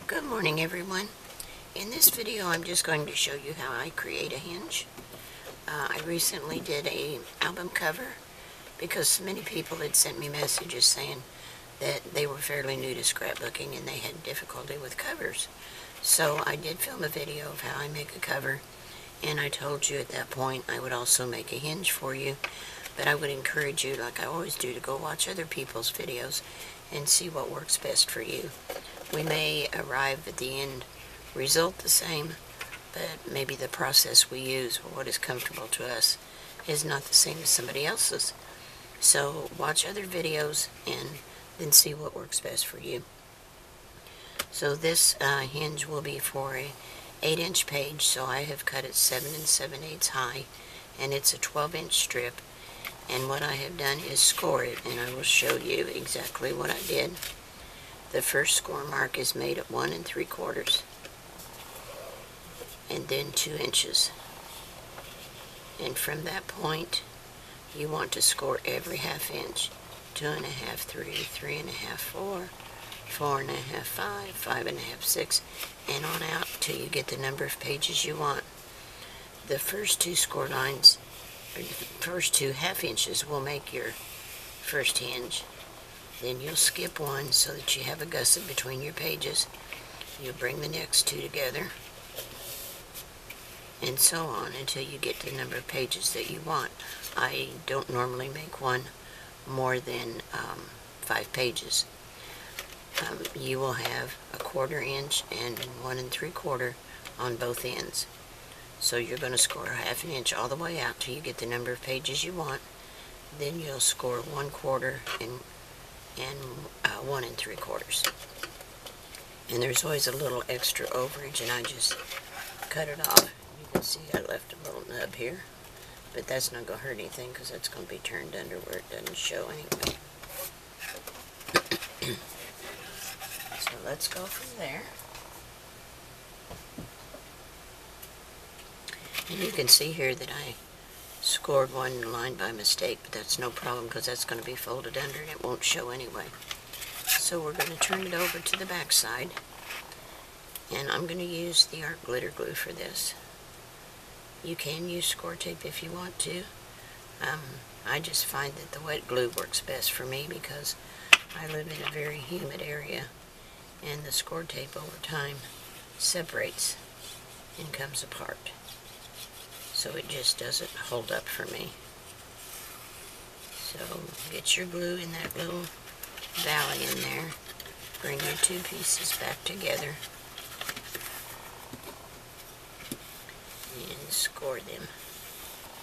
Good morning, everyone. In this video I'm just going to show you how I create a hinge. I recently did an album cover because many people had sent me messages saying that they were fairly new to scrapbooking and they had difficulty with covers. So I did film a video of how I make a cover, and I told you at that point I would also make a hinge for you, but I would encourage you, like I always do, to go watch other people's videos and see what works best for you. We may arrive at the end result the same, but maybe the process we use or what is comfortable to us is not the same as somebody else's. So watch other videos and then see what works best for you. So this hinge will be for a 8-inch page, so I have cut it 7 7/8 high, and it's a 12-inch strip. And what I have done is score it, and I will show you exactly what I did. The first score mark is made at 1 3/4, and then 2 inches. And from that point, you want to score every half inch. 2 1/2, 3, 3 1/2, 4, 4 1/2, 5, 5 1/2, 6, and on out till you get the number of pages you want. The first two score lines, or the first 2 half inches, will make your first hinge. Then you'll skip one so that you have a gusset between your pages. You'll bring the next 2 together, and so on until you get to the number of pages that you want. I don't normally make one more than 5 pages. You will have a 1/4 inch and 1 3/4 on both ends. So you're going to score a half an inch all the way out till you get the number of pages you want. Then you'll score 1/4 and 1 3/4. And there's always a little extra overage, and I just cut it off. You can see I left a little nub here, but that's not going to hurt anything because that's going to be turned under where it doesn't show anyway. So let's go from there. And you can see here that I scored one line by mistake, but that's no problem because that's going to be folded under and it won't show anyway. So we're going to turn it over to the back side, and I'm going to use the art glitter glue for this. You can use score tape if you want to. I just find that the wet glue works best for me because I live in a very humid area, and the score tape over time separates and comes apart. So it just doesn't hold up for me. So get your glue in that little valley in there. Bring your 2 pieces back together and score them,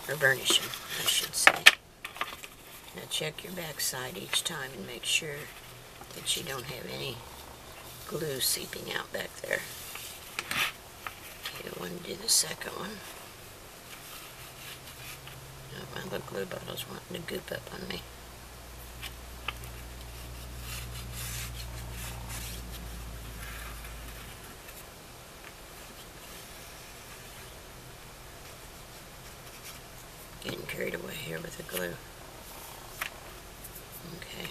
or burnish them, I should say. Now check your back side each time and make sure that you don't have any glue seeping out back there. Okay, I want to do the second one. Oh, my little glue bottle's wanting to goop up on me. Getting carried away here with the glue. Okay.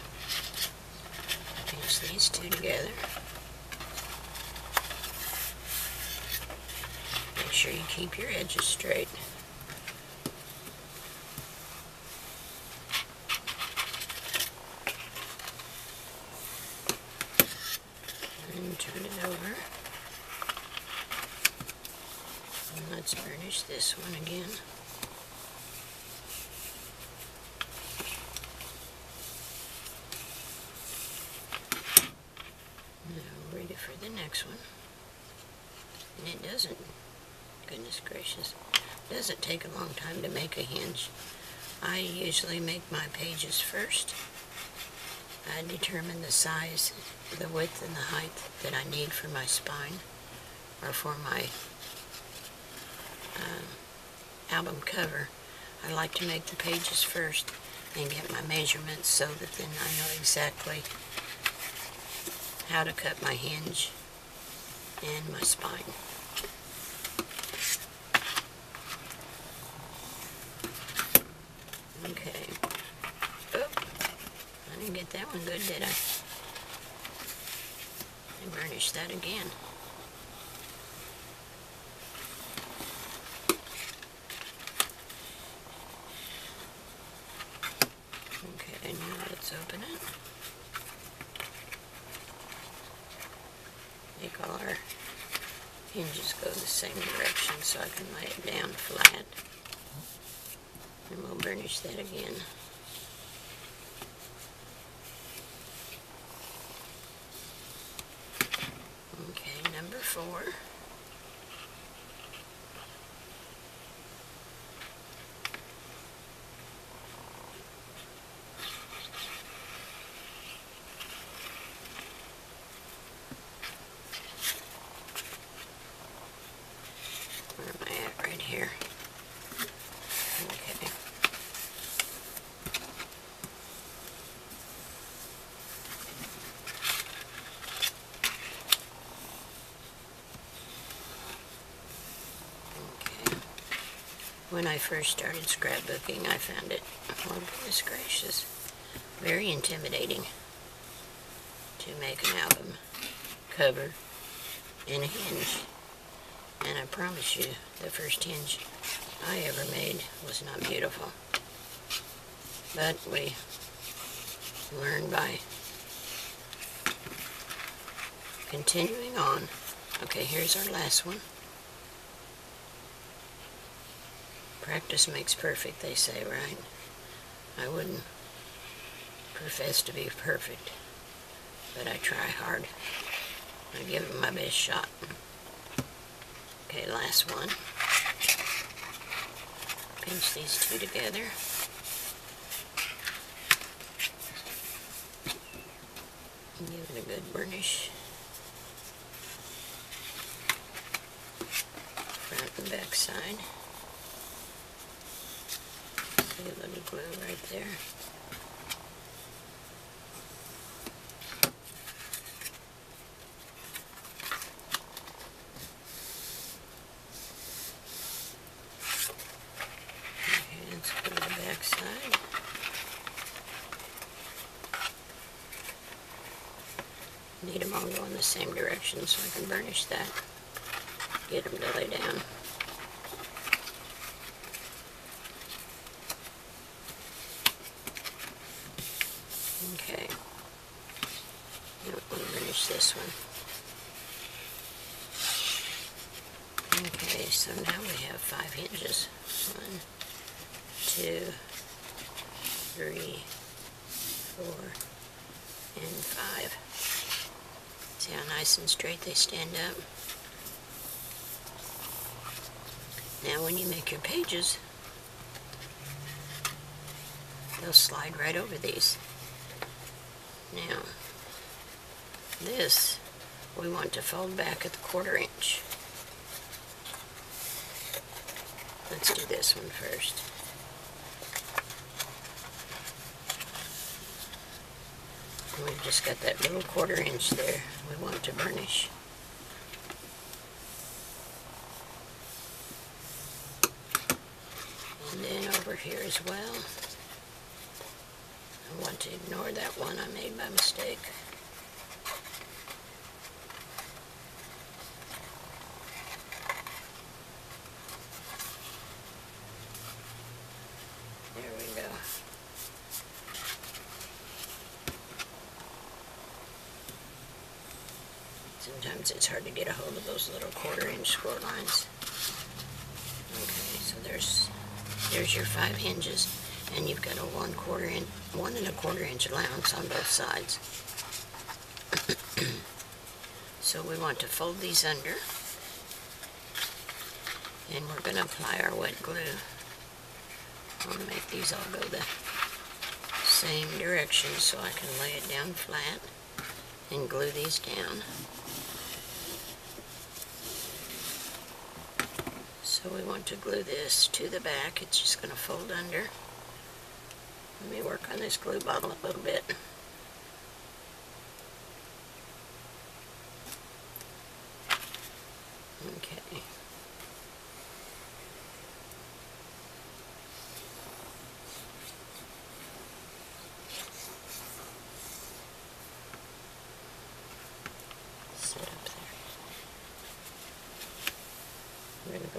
Pinch these 2 together. Make sure you keep your edges straight. And turn it over. And let's burnish this one again. Now ready for the next one. And it doesn't, goodness gracious, doesn't take a long time to make a hinge. I usually make my pages first. I determine the size, the width, and the height that I need for my spine or for my album cover. I like to make the pages first and get my measurements so that then I know exactly how to cut my hinge and my spine. Okay. Oh, I didn't get that one good, did I? and burnish that again. Okay, now let's open it. Make all our hinges go the same direction so I can lay it down flat. And we'll burnish that again. Okay, number 4. Where am I at? Right here. Okay. When I first started scrapbooking, I found it, oh goodness gracious, very intimidating to make an album cover in a hinge. And I promise you, the first hinge I ever made was not beautiful. But we learn by continuing on. Okay, here's our last one. Practice makes perfect, they say, right? I wouldn't profess to be perfect, but I try hard. I give it my best shot. Okay, last one. Pinch these two together. Give it a good burnish. Front and back side. A little glue right there. Okay, let's go to the back side. Need them all going the same direction so I can burnish that. Get them to lay down. Okay, now I'm going to burnish this one. Okay, so now we have 5 hinges. 1, 2, 3, 4, and 5. See how nice and straight they stand up? Now when you make your pages, they'll slide right over these. Now, this we want to fold back at the 1/4 inch. Let's do this one first. We've just got that little 1/4 inch there we want to burnish. And then over here as well. I want to ignore that one I made by mistake. There we go. Sometimes it's hard to get a hold of those little 1/4 inch score lines. Okay, so there's your 5 hinges. And you've got a 1 1/4 inch allowance on both sides. So we want to fold these under, and we're going to apply our wet glue. I want to make these all go the same direction so I can lay it down flat and glue these down. So we want to glue this to the back. It's just going to fold under. Let me work on this glue bottle a little bit. Okay.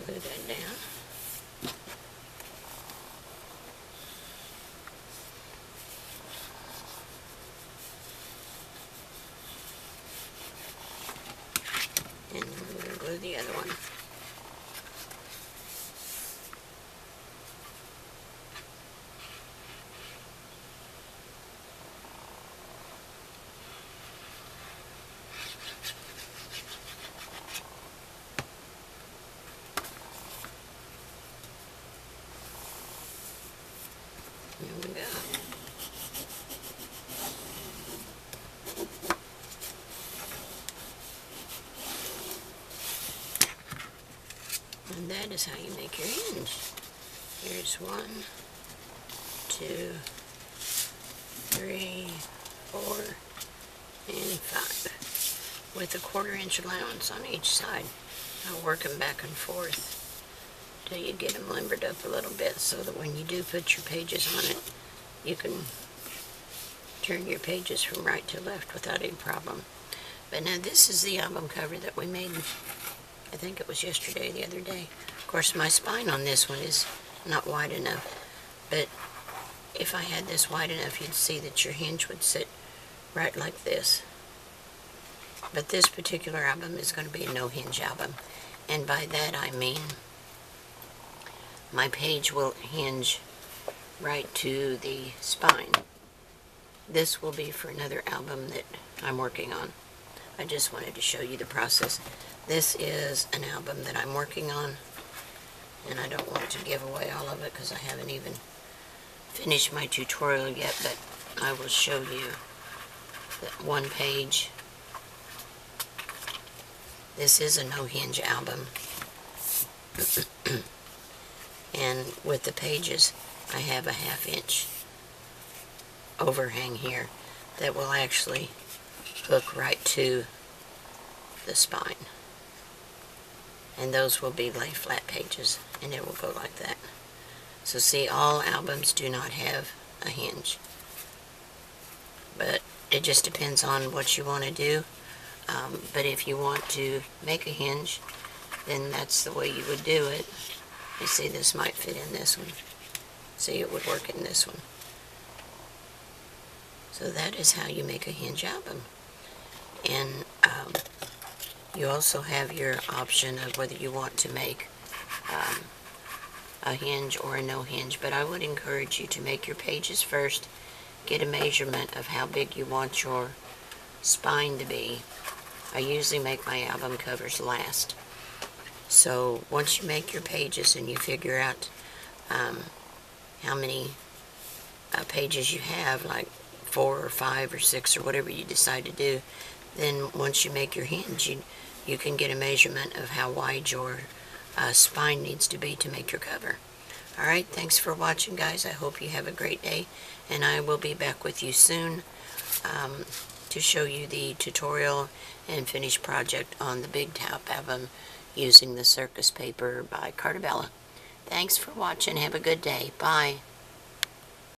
glue that down. And then we're going to glue the other one. There we go. And that is how you make your hinge. Here's 1, 2, 3, 4, and 5. With a 1/4 inch allowance on each side. I'll work them back and forth till you get them limbered up a little bit so that when you do put your pages on it, you can turn your pages from right to left without any problem. But now this is the album cover that we made, I think it was yesterday or the other day. Of course, my spine on this one is not wide enough, but if I had this wide enough, you'd see that your hinge would sit right like this. But this particular album is going to be a no hinge album, and by that I mean my page will hinge right to the spine. This will be for another album that I'm working on. I just wanted to show you the process. This is an album that I'm working on, and I don't want to give away all of it because I haven't even finished my tutorial yet, but I will show you that one page. This is a no hinge album. And with the pages, I have a 1/2 inch overhang here that will actually hook right to the spine. And those will be lay flat pages, and it will go like that. So see, all albums do not have a hinge, but it just depends on what you want to do. But if you want to make a hinge, then that's the way you would do it. You see, this might fit in this one. See, it would work in this one. So that is how you make a hinge album. And you also have your option of whether you want to make a hinge or a no hinge, but I would encourage you to make your pages first, get a measurement of how big you want your spine to be. I usually make my album covers last. So once you make your pages and you figure out how many pages you have, like 4 or 5 or 6 or whatever you decide to do, then once you make your hinge, you can get a measurement of how wide your spine needs to be to make your cover. Alright, thanks for watching, guys. I hope you have a great day, and I will be back with you soon to show you the tutorial and finished project on the Big Taupe album using the circus paper by Cartabella. Thanks for watching. Have a good day. Bye.